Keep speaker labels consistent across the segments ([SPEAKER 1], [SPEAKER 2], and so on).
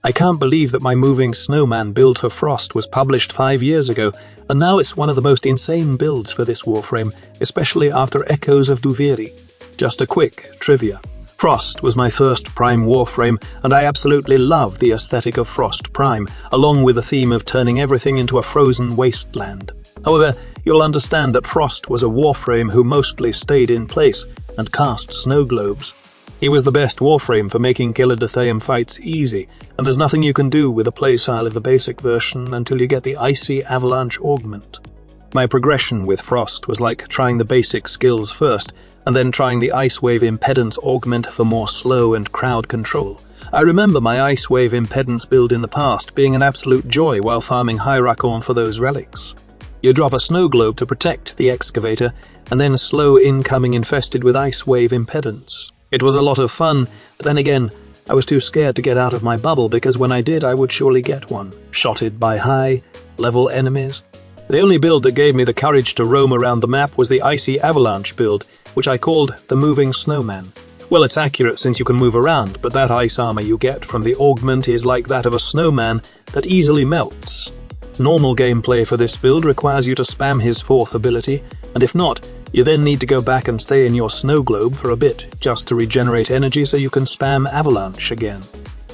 [SPEAKER 1] I can't believe that my moving snowman build for Frost was published 5 years ago, and now it's one of the most insane builds for this Warframe, especially after Echoes of Duviri. Just a quick trivia. Frost was my first Prime Warframe, and I absolutely love the aesthetic of Frost Prime, along with the theme of turning everything into a frozen wasteland. However, you'll understand that Frost was a Warframe who mostly stayed in place and cast snow globes. He was the best Warframe for making Killer Detheum fights easy, and there's nothing you can do with the playstyle of the basic version until you get the Icy Avalanche augment. My progression with Frost was like trying the basic skills first, and then trying the Ice Wave Impedance augment for more slow and crowd control. I remember my Ice Wave Impedance build in the past being an absolute joy while farming Hyracorn for those relics. You drop a snow globe to protect the excavator, and then slow incoming infested with Ice Wave Impedance. It was a lot of fun, but then again, I was too scared to get out of my bubble because when I did, I would surely get one, shotted by high-level enemies. The only build that gave me the courage to roam around the map was the Icy Avalanche build, which I called the Moving Snowman. Well, it's accurate since you can move around, but that ice armor you get from the augment is like that of a snowman that easily melts. Normal gameplay for this build requires you to spam his 4th ability, and if not, you then need to go back and stay in your snow globe for a bit, just to regenerate energy so you can spam Avalanche again.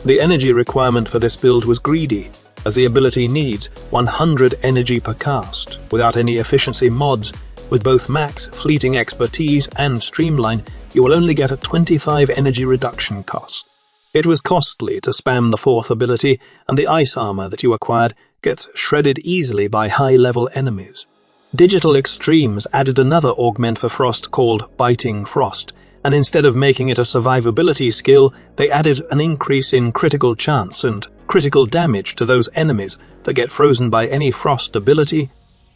[SPEAKER 1] The energy requirement for this build was greedy, as the ability needs 100 energy per cast. Without any efficiency mods, with both max, fleeting expertise, and streamline, you will only get a 25 energy reduction cost. It was costly to spam the 4th ability, and the ice armor that you acquired gets shredded easily by high-level enemies. Digital Extremes added another augment for Frost called Biting Frost, and instead of making it a survivability skill, they added an increase in critical chance and critical damage to those enemies that get frozen by any Frost ability.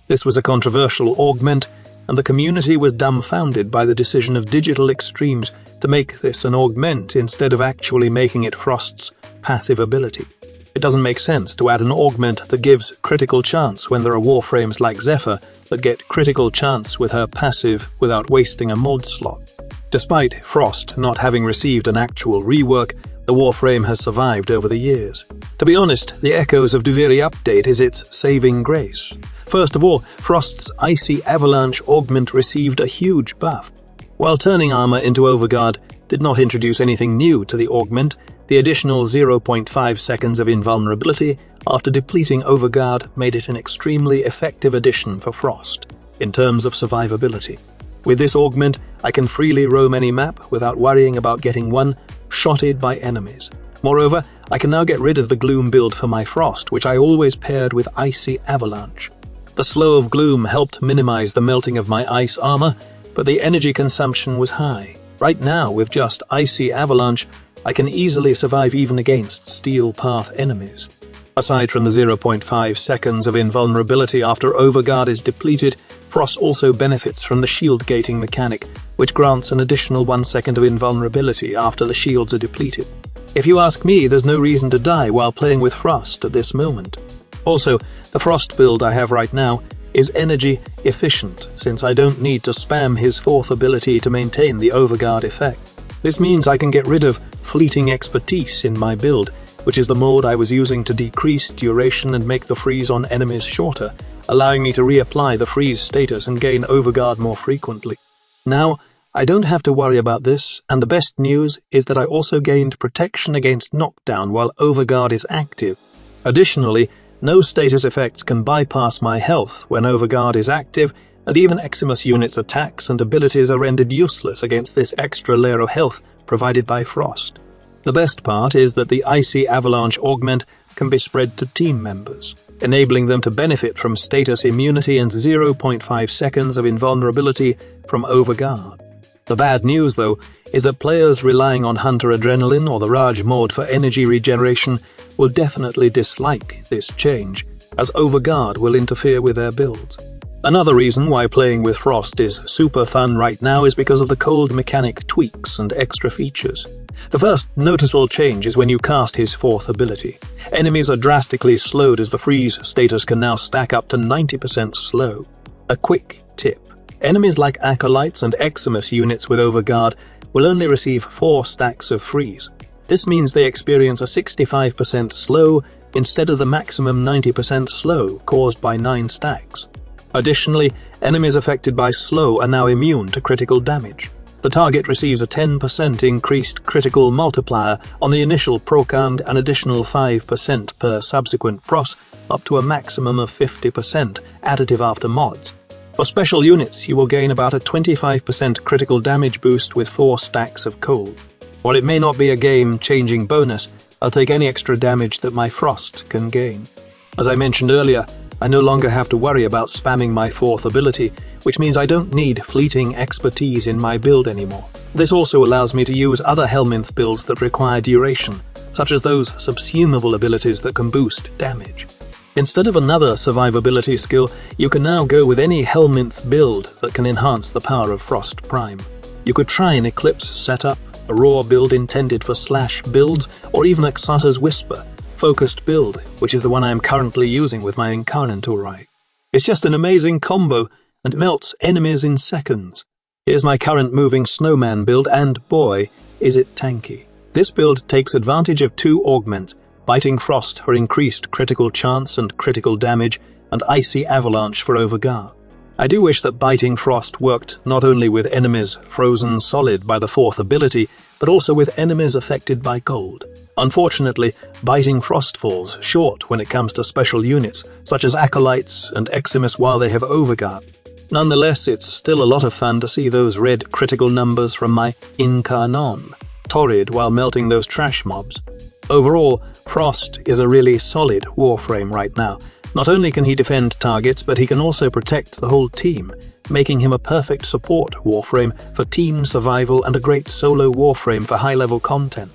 [SPEAKER 1] This was a controversial augment, and the community was dumbfounded by the decision of Digital Extremes to make this an augment instead of actually making it Frost's passive ability. It doesn't make sense to add an augment that gives critical chance when there are Warframes like Zephyr that get critical chance with her passive without wasting a mod slot. Despite Frost not having received an actual rework, the Warframe has survived over the years. To be honest, the Echoes of Duviri update is its saving grace. First of all, Frost's Icy Avalanche augment received a huge buff. While turning armor into Overguard did not introduce anything new to the augment, the additional 0.5 seconds of invulnerability after depleting Overguard made it an extremely effective addition for Frost in terms of survivability. With this augment, I can freely roam any map without worrying about getting one-shotted by enemies. Moreover, I can now get rid of the Gloom build for my Frost, which I always paired with Icy Avalanche. The Slow of Gloom helped minimize the melting of my ice armor, but the energy consumption was high. Right now, with just Icy Avalanche, I can easily survive even against Steel Path enemies. Aside from the 0.5 seconds of invulnerability after Overguard is depleted, Frost also benefits from the shield gating mechanic, which grants an additional 1 second of invulnerability after the shields are depleted. If you ask me, there's no reason to die while playing with Frost at this moment. Also, the Frost build I have right now is energy efficient, since I don't need to spam his 4th ability to maintain the Overguard effect. This means I can get rid of Fleeting Expertise in my build, which is the mode I was using to decrease duration and make the freeze on enemies shorter, allowing me to reapply the freeze status and gain Overguard more frequently. Now, I don't have to worry about this, and the best news is that I also gained protection against knockdown while Overguard is active. Additionally, no status effects can bypass my health when Overguard is active, and even Eximus units' attacks and abilities are rendered useless against this extra layer of health provided by Frost. The best part is that the Icy Avalanche augment can be spread to team members, enabling them to benefit from status immunity and 0.5 seconds of invulnerability from Overguard. The bad news, though, is that players relying on Hunter Adrenaline or the Raj mode for energy regeneration will definitely dislike this change, as Overguard will interfere with their builds. Another reason why playing with Frost is super fun right now is because of the cold mechanic tweaks and extra features. The first noticeable change is when you cast his 4th ability. Enemies are drastically slowed as the freeze status can now stack up to 90% slow. A quick tip: enemies like Acolytes and Eximus units with Overguard will only receive 4 stacks of freeze. This means they experience a 65% slow instead of the maximum 90% slow caused by 9 stacks. Additionally, enemies affected by slow are now immune to critical damage. The target receives a 10% increased critical multiplier on the initial proc and an additional 5% per subsequent pros, up to a maximum of 50% additive after mods. For special units, you will gain about a 25% critical damage boost with 4 stacks of coal. While it may not be a game-changing bonus, I'll take any extra damage that my frost can gain. As I mentioned earlier, I no longer have to worry about spamming my 4th ability, which means I don't need fleeting expertise in my build anymore. This also allows me to use other Helminth builds that require duration, such as those subsumable abilities that can boost damage. Instead of another survivability skill, you can now go with any Helminth build that can enhance the power of Frost Prime. You could try an Eclipse setup, a raw build intended for slash builds, or even a Xata's Whisper focused build, which is the one I am currently using with my Incarnatorai. It's just an amazing combo and melts enemies in seconds. Here's my current moving snowman build, and boy, is it tanky. This build takes advantage of 2 augments, Biting Frost for increased critical chance and critical damage, and Icy Avalanche for overguard. I do wish that Biting Frost worked not only with enemies frozen solid by the 4th ability, but also with enemies affected by cold. Unfortunately, Biting Frost falls short when it comes to special units, such as Acolytes and Eximus while they have overguard. Nonetheless, it's still a lot of fun to see those red critical numbers from my Incarnon, torrid while melting those trash mobs. Overall, Frost is a really solid Warframe right now. Not only can he defend targets, but he can also protect the whole team, making him a perfect support Warframe for team survival and a great solo Warframe for high-level content.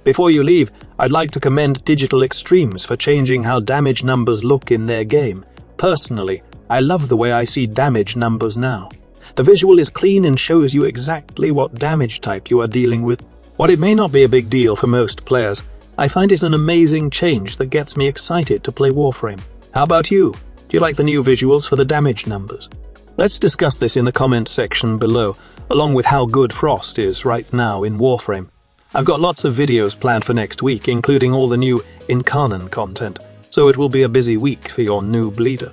[SPEAKER 1] Before you leave, I'd like to commend Digital Extremes for changing how damage numbers look in their game. Personally, I love the way I see damage numbers now. The visual is clean and shows you exactly what damage type you are dealing with. While it may not be a big deal for most players, I find it an amazing change that gets me excited to play Warframe. How about you? Do you like the new visuals for the damage numbers? Let's discuss this in the comment section below, along with how good Frost is right now in Warframe. I've got lots of videos planned for next week, including all the new Incarnon content, so it will be a busy week for your new bleeder.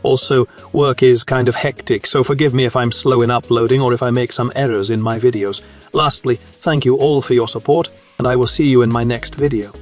[SPEAKER 1] Also, work is kind of hectic, so forgive me if I'm slow in uploading or if I make some errors in my videos. Lastly, thank you all for your support, and I will see you in my next video.